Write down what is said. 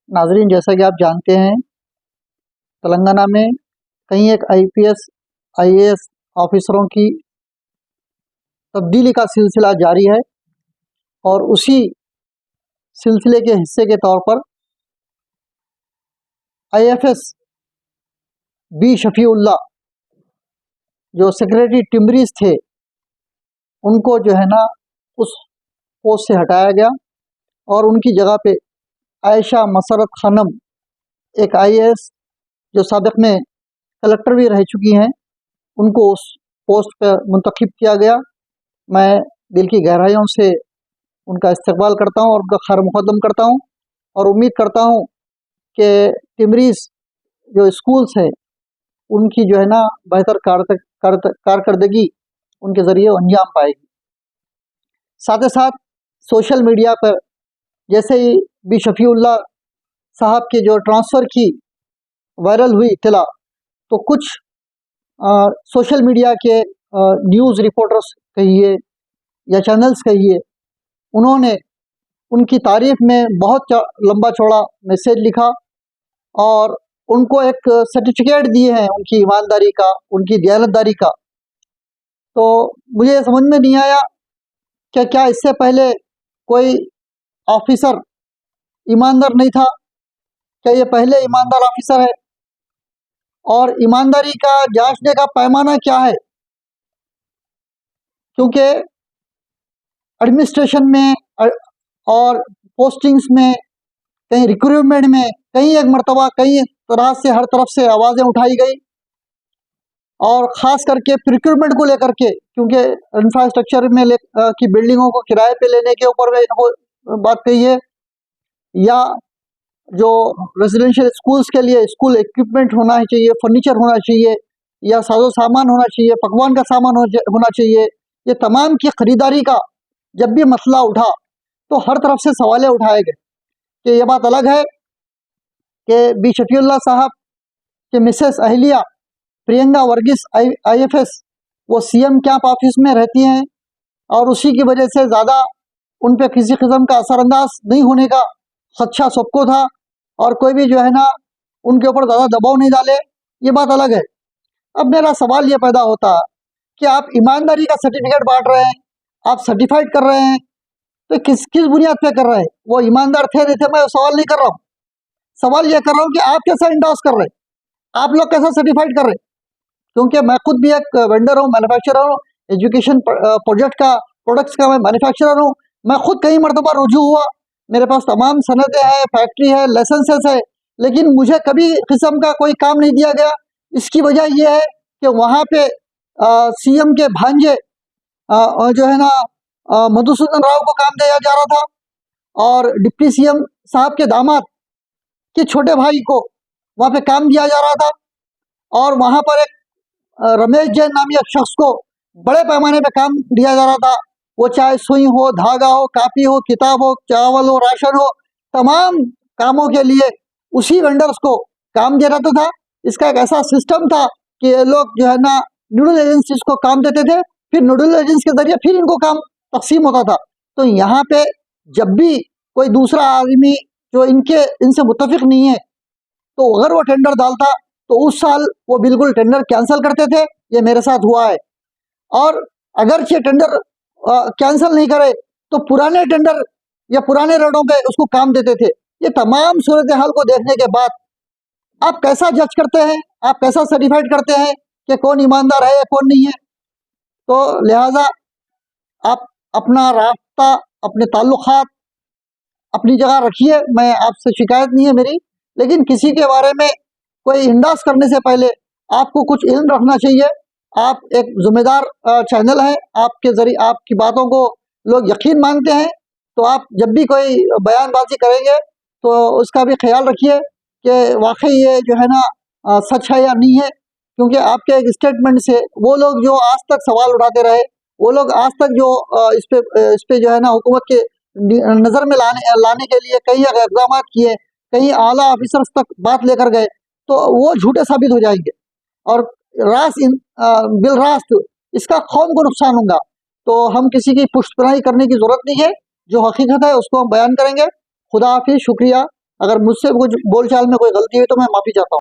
नाजरीन, जैसा कि आप जानते हैं, तेलंगाना में कई एक आईपीएस आईएएस ऑफिसरों की तब्दीली का सिलसिला जारी है और उसी सिलसिले के हिस्से के तौर पर आईएफएस बी शफीउल्लाह जो सेक्रेटरी टिम्बरीज थे, उनको जो है ना उस पोस्ट से हटाया गया और उनकी जगह पे आयशा मसरत खानम, एक आईएएस जो साबिक में कलेक्टर भी रह चुकी हैं, उनको उस पोस्ट पर मुंतखब किया गया। मैं दिल की गहराइयों से उनका इस्तकबाल करता हूं और उनका खैर मुक़द्दम करता हूं और उम्मीद करता हूं कि टिम्बरीज जो स्कूल्स हैं उनकी जो है ना बेहतर कारकर्दगी उनके ज़रिए अंजाम पाएगी। साथ ही साथ सोशल मीडिया पर जैसे ही बी शफीउल्लाह साहब के जो ट्रांसफ़र की वायरल हुई इत्तला, तो कुछ सोशल मीडिया के न्यूज़ रिपोर्टर्स कहिए या चैनल्स कहिए, उन्होंने उनकी तारीफ़ में बहुत लंबा चौड़ा मैसेज लिखा और उनको एक सर्टिफिकेट दिए हैं उनकी ईमानदारी का, उनकी दयानतदारी का। तो मुझे समझ में नहीं आया कि क्या इससे पहले कोई ऑफिसर ईमानदार नहीं था? क्या ये पहले ईमानदार ऑफिसर है? और ईमानदारी का जांचने का पैमाना क्या है? क्योंकि एडमिनिस्ट्रेशन में और पोस्टिंग्स में, कहीं रिक्रूटमेंट में, कई एक मरतबा कई तरह से हर तरफ से आवाज़ें उठाई गई और ख़ास करके रिक्रूटमेंट को लेकर के, क्योंकि इंफ्रास्ट्रक्चर में की बिल्डिंगों को किराए पे लेने के ऊपर में बात कही है, या जो रेजिडेंशियल स्कूल्स के लिए स्कूल इक्विपमेंट होना चाहिए, फर्नीचर होना चाहिए, या साजो सामान होना चाहिए, पकवान का सामान होना चाहिए, ये तमाम की ख़रीदारी का जब भी मसला उठा तो हर तरफ से सवालें उठाए गए कि ये बात अलग है कि बी शफीउल्लाह साहब के मिसेस अहलिया प्रियंका वर्गीस आईएफएस वो सीएम कैंप ऑफिस में रहती हैं और उसी की वजह से ज़्यादा उन पर किसी किस्म का असरअंदाज नहीं होने का खदशा सबको था और कोई भी जो है ना उनके ऊपर ज़्यादा दबाव नहीं डाले, ये बात अलग है। अब मेरा सवाल ये पैदा होता कि आप ईमानदारी का सर्टिफिकेट बांट रहे हैं, आप सर्टिफाइड कर रहे हैं, तो किस बुनियाद पे कर रहे हैं? वो ईमानदार थे नहीं थे, मैं सवाल नहीं कर रहा हूँ। सवाल ये कर रहा हूँ कि आप कैसा इंडोर्स कर रहे हैं, आप लोग कैसा सर्टिफाइड कर रहे हैं? क्योंकि मैं खुद भी एक वेंडर हूँ, मैन्युफैक्चरर हूँ, एजुकेशन प्रोजेक्ट का प्रोडक्ट्स का मैं मैन्युफैक्चरर हूँ। मैं खुद कई मरतबा रुजू हुआ, मेरे पास तमाम सनदें हैं, फैक्ट्री है, लाइसेंसेस है, लेकिन मुझे कभी किस्म का कोई काम नहीं दिया गया। इसकी वजह यह है कि वहाँ पे सीएम के भांजे जो है ना मधुसूदन राव को काम दिया जा रहा था और डिप्टी सीएम साहब के दामाद के छोटे भाई को वहाँ पे काम दिया जा रहा था और वहाँ पर एक रमेश जैन नामी एक शख्स को बड़े पैमाने पे काम दिया जा रहा था। वो चाहे सुई हो, धागा हो, कापी हो, किताब हो, चावल हो, राशन हो, तमाम कामों के लिए उसी वेंडर्स को काम दिया जाता था। इसका एक ऐसा सिस्टम था कि ये लोग जो है ना नोडल एजेंसीज को काम देते थे, फिर नोडल एजेंसी के जरिए फिर इनको काम तकसीम होता था। तो यहाँ पे जब भी कोई दूसरा आदमी जो इनसे मुत्तफिक नहीं है, तो अगर वो टेंडर डालता तो उस साल वो बिल्कुल टेंडर कैंसिल करते थे। ये मेरे साथ हुआ है। और अगर ये टेंडर कैंसिल नहीं करे तो पुराने टेंडर या पुराने रेटों पे उसको काम देते थे। ये तमाम सूरत हाल को देखने के बाद आप कैसा जज करते हैं, आप कैसा सर्टिफाइड करते हैं कि कौन ईमानदार है या कौन नहीं है? तो लिहाजा आप अपना रास्ता, अपने ताल्लुकात अपनी जगह रखिए। मैं आपसे शिकायत नहीं है मेरी, लेकिन किसी के बारे में कोई इंडास करने से पहले आपको कुछ इल्म रखना चाहिए। आप एक जिम्मेदार चैनल है, आपके जरिए आपकी बातों को लोग यकीन मानते हैं, तो आप जब भी कोई बयानबाजी करेंगे तो उसका भी ख्याल रखिए कि वाकई ये जो है ना सच है या नहीं है। क्योंकि आपके एक स्टेटमेंट से वो लोग जो आज तक सवाल उठाते रहे, वो लोग आज तक जो इस पे जो है ना हुकूमत के नज़र में लाने के लिए कई इक़दाम किए, कई आला ऑफिसर्स तक बात लेकर गए, तो वो झूठे साबित हो जाएंगे और बिल रास्त इसका कौम को नुकसान होगा। तो हम किसी की पुष्टपनाही करने की ज़रूरत नहीं है, जो हकीकत है उसको हम बयान करेंगे। खुदा हाफिज़, शुक्रिया। अगर मुझसे कुछ बोलचाल में कोई गलती हुई तो मैं माफ़ी चाहता हूँ।